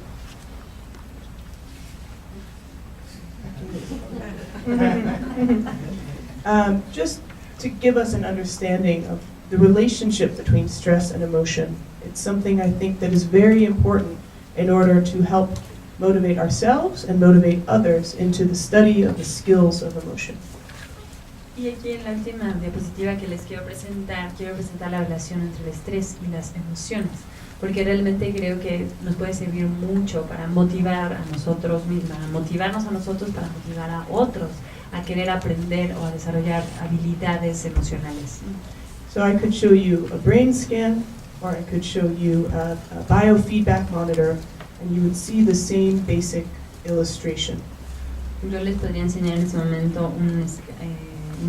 Just to give us an understanding of the relationship between stress and emotion. It's something I think that is very important in order to help motivate ourselves and motivate others into the study of the skills of emotion. Y aquí en la última diapositiva que les quiero presentar la relación entre el estrés y las emociones, porque realmente creo que nos puede servir mucho para motivar a nosotros mismos, motivarnos a nosotros para motivar a otros a querer aprender o a desarrollar habilidades emocionales. So I could show you a brain scan, or I could show you a biofeedback monitor, and you would see the same basic illustration. Yo les podría enseñar en este momento una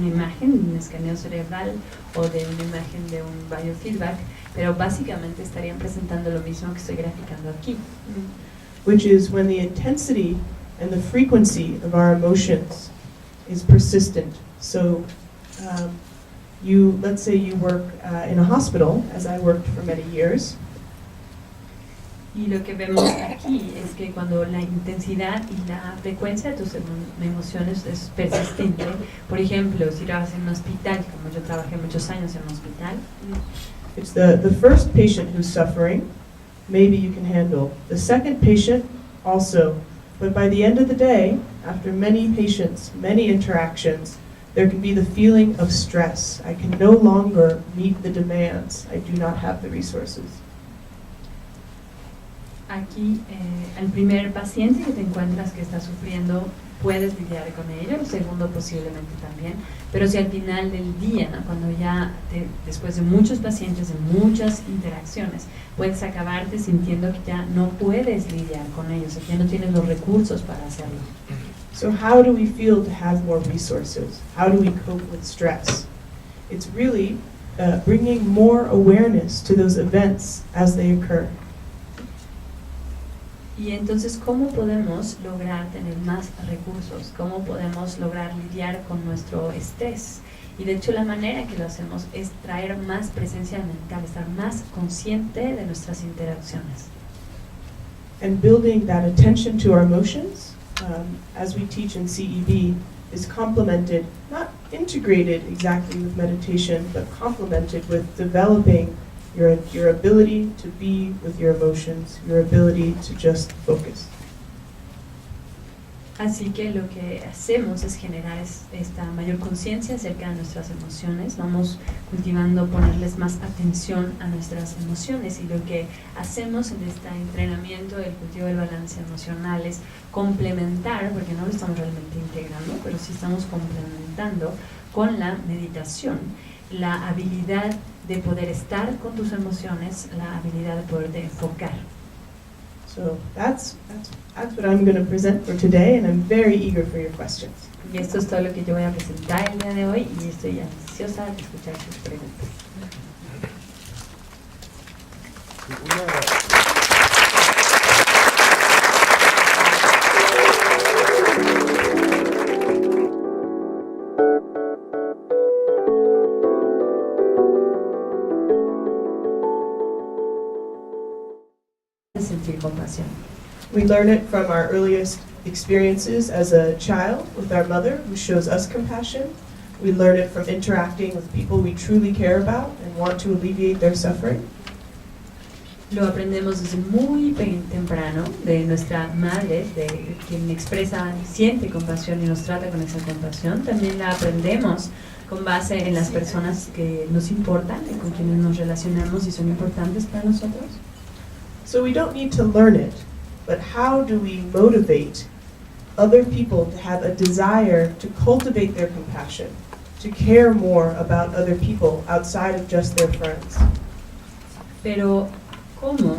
imagen, un escaneo cerebral o de una imagen de un biofeedback, pero básicamente estarían presentando lo mismo que estoy graficando aquí. Which is when the intensity and the frequency of our emotions is persistent. So let's say you work in a hospital, as I worked for many years. Y lo que vemos aquí es que cuando la intensidad y la frecuencia de tus emociones es persistente, por ejemplo, si trabajas en un hospital, como yo trabajé muchos años en un hospital, it's the first patient who's suffering, maybe you can handle. The second patient also. But by the end of the day, after many patients, many interactions, there can be the feeling of stress. I can no longer meet the demands. I do not have the resources. Aquí, al primer paciente que te encuentras que está sufriendo, puedes lidiar con ello, el segundo posiblemente también, pero si al final del día, cuando ya después de muchos pacientes, de muchas interacciones, puedes acabarte sintiendo que ya no puedes lidiar con ellos, que ya no tienes los recursos para hacerlo. So how do we feel to have more resources? How do we cope with stress? It's really bringing more awareness to those events as they occur. Y entonces, ¿cómo podemos lograr tener más recursos? ¿Cómo podemos lograr lidiar con nuestro estrés? Y de hecho la manera que lo hacemos es traer más presencia mental, estar más consciente de nuestras interacciones. And building that attention to our emotions, as we teach in CEB, is complemented, not integrated exactly with meditation, but complemented with developing your ability to be with your emotions, your ability to just focus. Así que lo que hacemos es generar esta mayor conciencia acerca de nuestras emociones. Vamos cultivando ponerles más atención a nuestras emociones, y lo que hacemos en este entrenamiento del cultivo del balance emocional es complementar, porque no lo estamos realmente integrando, pero sí estamos complementando con la meditación, la habilidad de poder estar con tus emociones, la habilidad de poderte enfocar. So that's what I'm going to present for today, and I'm very eager for your questions. Y esto es todo lo que yo voy a presentar el día de hoy, y estoy ansiosa de escuchar sus preguntas. Sentir compasión. We learn it from our earliest experiences as a child with our mother, who shows us compassion. We learn it from interacting with people we truly care about and want to alleviate their suffering. lo aprendemos desde muy temprano de nuestra madre, de quien expresa, siente compasión y nos trata con esa compasión. También la aprendemos con base en las personas que nos importan y con quienes nos relacionamos y son importantes para nosotros. So we don't need to learn it, but how do we motivate other people to have a desire to cultivate their compassion, to care more about other people outside of just their friends? Pero ¿cómo?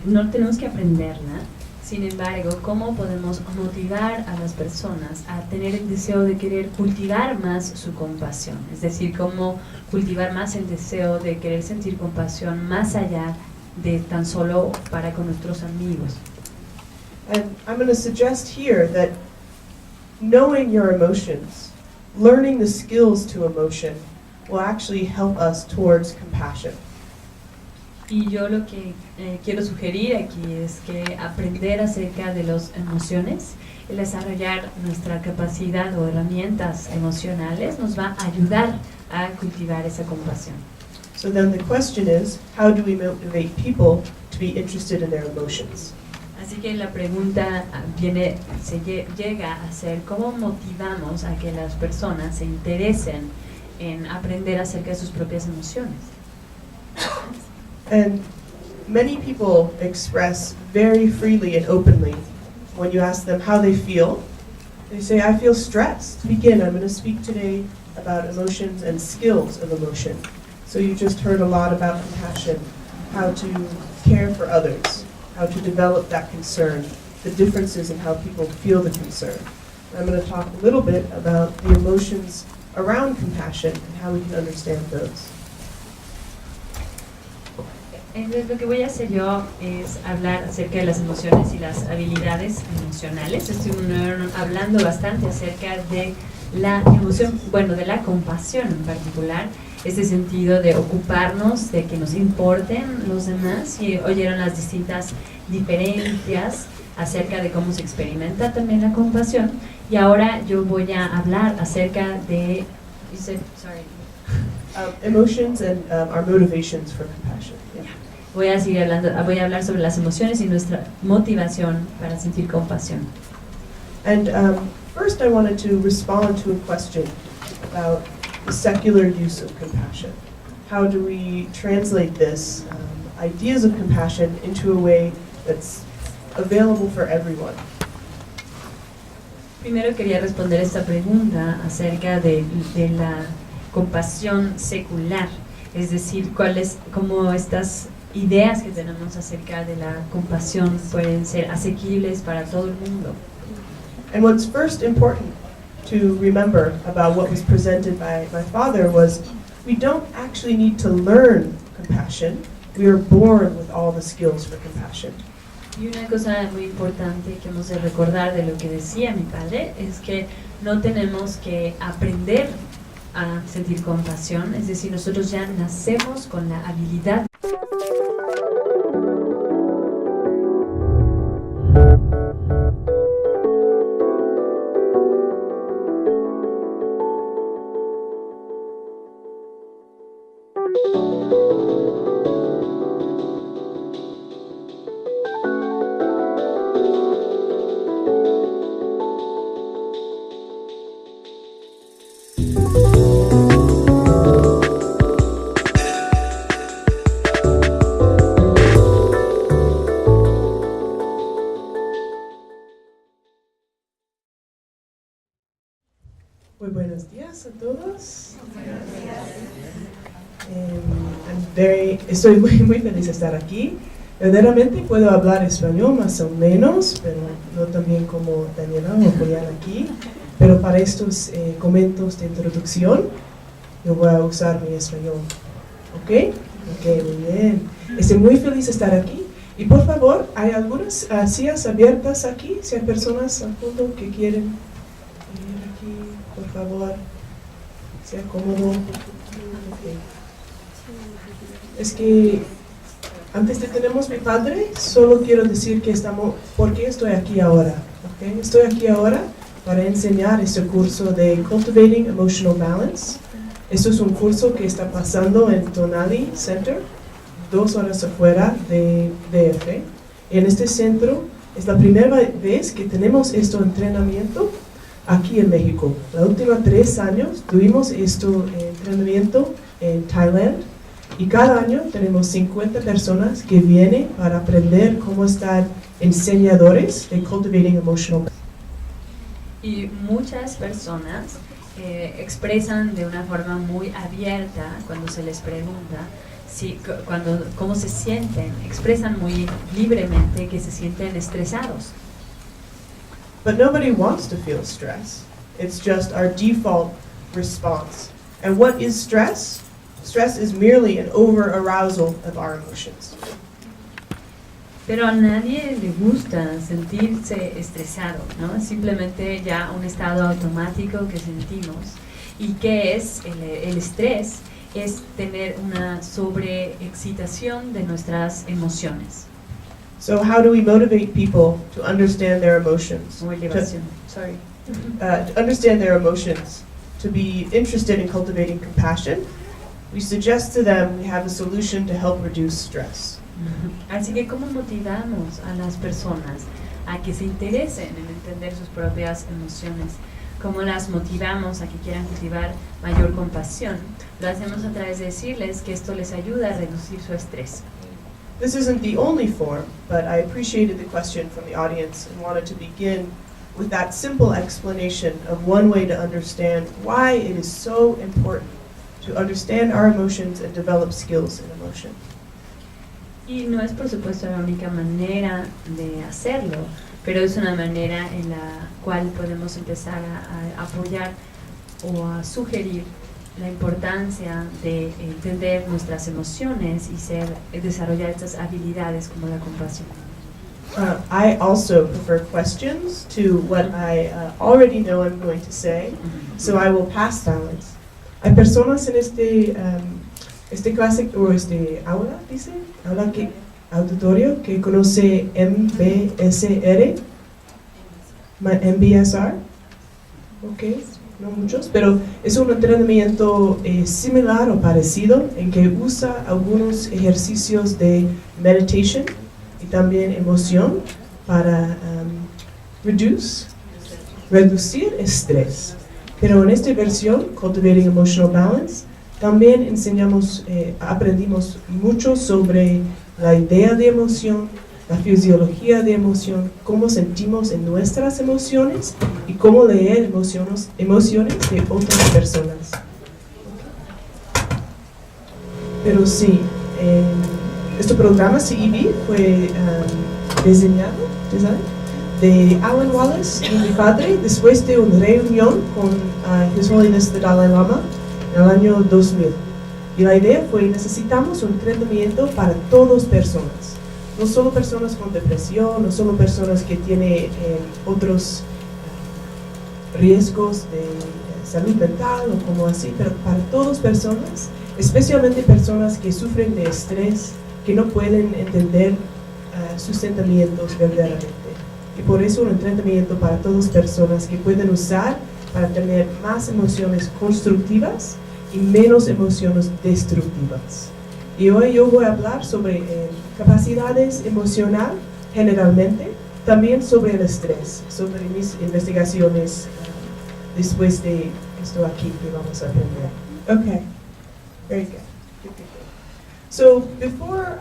No tenemos que aprenderla. Sin embargo, ¿cómo podemos motivar a las personas a tener el deseo de querer cultivar más su compasión? Es decir, cómo cultivar más el deseo de querer sentir compasión más allá de tan solo para con nuestros amigos. And I'm going to suggest here that knowing your emotions, learning the skills to emotion, will actually help us towards compassion. Y yo lo que quiero sugerir aquí es que aprender acerca de las emociones, el desarrollar nuestra capacidad o herramientas emocionales nos va a ayudar a cultivar esa compasión. So then the question is, how do we motivate people to be interested in their emotions? Así que la pregunta llega a ser ¿cómo motivamos a que las personas se interesen en aprender acerca de sus propias emociones? And many people express very freely and openly when you ask them how they feel. They say, I feel stressed. To begin, I'm going to speak today about emotions and skills of emotion. So you just heard a lot about compassion, how to care for others, how to develop that concern, the differences in how people feel the concern. I'm going to talk a little bit about the emotions around compassion and how we can understand those. Entonces, lo que voy a hacer yo es hablar acerca de las emociones y las habilidades emocionales. Estoy hablando bastante acerca de la emoción, bueno, de la compasión en particular, este sentido de ocuparnos de que nos importen los demás, y oyeron las distintas diferencias acerca de cómo se experimenta también la compasión. Y ahora yo voy a hablar acerca de Emotions and our motivations for compassion. Yeah. voy a hablar sobre las emociones y nuestra motivación para sentir compasión. And first I wanted to respond to a question about the secular use of compassion. How do we translate this ideas of compassion into a way that's available for everyone? Primero quería responder esta pregunta acerca de la compasión secular, es decir, cómo estas ideas que tenemos acerca de la compasión pueden ser asequibles para todo el mundo. And what's first important to remember about what was presented by my father was we don't actually need to learn compassion. We are born with all the skills for compassion. Y una cosa muy importante que hemos de recordar de lo que decía mi padre es que no tenemos que aprender a sentir compasión, es decir, nosotros ya nacemos con la habilidad. Muy buenos días a todos. Estoy muy feliz de estar aquí. Verdaderamente puedo hablar español más o menos, pero no tan bien como Daniela o Julián aquí. Pero para estos comentos de introducción, yo voy a usar mi español. ¿Ok? Ok, muy bien. Estoy muy feliz de estar aquí. Y por favor, hay algunas sillas abiertas aquí, si hay personas al fondo que quieren venir aquí, por favor, sea cómodo. Okay. Es que antes de tenemos mi padre, solo quiero decir que ¿por qué estoy aquí ahora? Okay. Estoy aquí ahora para enseñar este curso de Cultivating Emotional Balance. Esto es un curso que está pasando en Tonali Center. 2 horas afuera de DF. En este centro es la primera vez que tenemos este entrenamiento aquí en México. Los últimos 3 años tuvimos este entrenamiento en Tailandia y cada año tenemos 50 personas que vienen para aprender cómo estar enseñadores de Cultivating Emotional Balance. Y muchas personas expresan de una forma muy abierta cuando se les pregunta cómo se sienten, expresan muy libremente que se sienten estresados. But nobody wants to feel stress. It's just our default response. And what is stress? Stress is merely an over-arousal of our emotions. Pero a nadie le gusta sentirse estresado, ¿no? Es simplemente ya un estado automático que sentimos. ¿Y qué es el estrés? Es tener una sobreexcitación de nuestras emociones. So how do we motivate people to understand their emotions? Motivación, sorry. To understand their emotions, to be interested in cultivating compassion? We suggest to them we have a solution to help reduce stress. Así que ¿cómo motivamos a las personas a que se interesen en entender sus propias emociones? ¿Cómo las motivamos a que quieran cultivar mayor compasión? Lo hacemos a través de decirles que esto les ayuda a reducir su estrés. This isn't the only form, but I appreciated the question from the audience and wanted to begin with that simple explanation of one way to understand why it is so important to understand our emotions and develop skills in emotion. Y no es por supuesto la única manera de hacerlo, pero es una manera en la cual podemos empezar a apoyar o a sugerir la importancia de entender nuestras emociones y desarrollar estas habilidades como la compasión. I also prefer questions to what I already know I'm going to say, so I will pass balance. Hay personas en este clase o aula, dice, auditorio que conoce MBSR, MBSR, ok, no muchos, pero es un entrenamiento similar o parecido en que usa algunos ejercicios de meditation y también emoción para reducir estrés. Pero en esta versión, Cultivating Emotional Balance, también aprendimos mucho sobre la idea de emoción, la fisiología de emoción, cómo sentimos en nuestras emociones y cómo leer emociones de otras personas. Pero sí, este programa CEB fue diseñado de Alan Wallace y mi padre después de una reunión con His Holiness the Dalai Lama en el año 2000. Y la idea fue, necesitamos un entrenamiento para todas personas. No solo personas con depresión, no solo personas que tienen otros riesgos de salud mental o como así, pero para todas personas, especialmente personas que sufren de estrés, que no pueden entender sus sentimientos verdaderamente. Y por eso un entrenamiento para todas personas que pueden usar para tener más emociones constructivas y menos emociones destructivas. Y hoy yo voy a hablar sobre capacidades emocionales generalmente, también sobre el estrés, sobre mis investigaciones después de esto aquí que vamos a aprender. Okay, very good. So before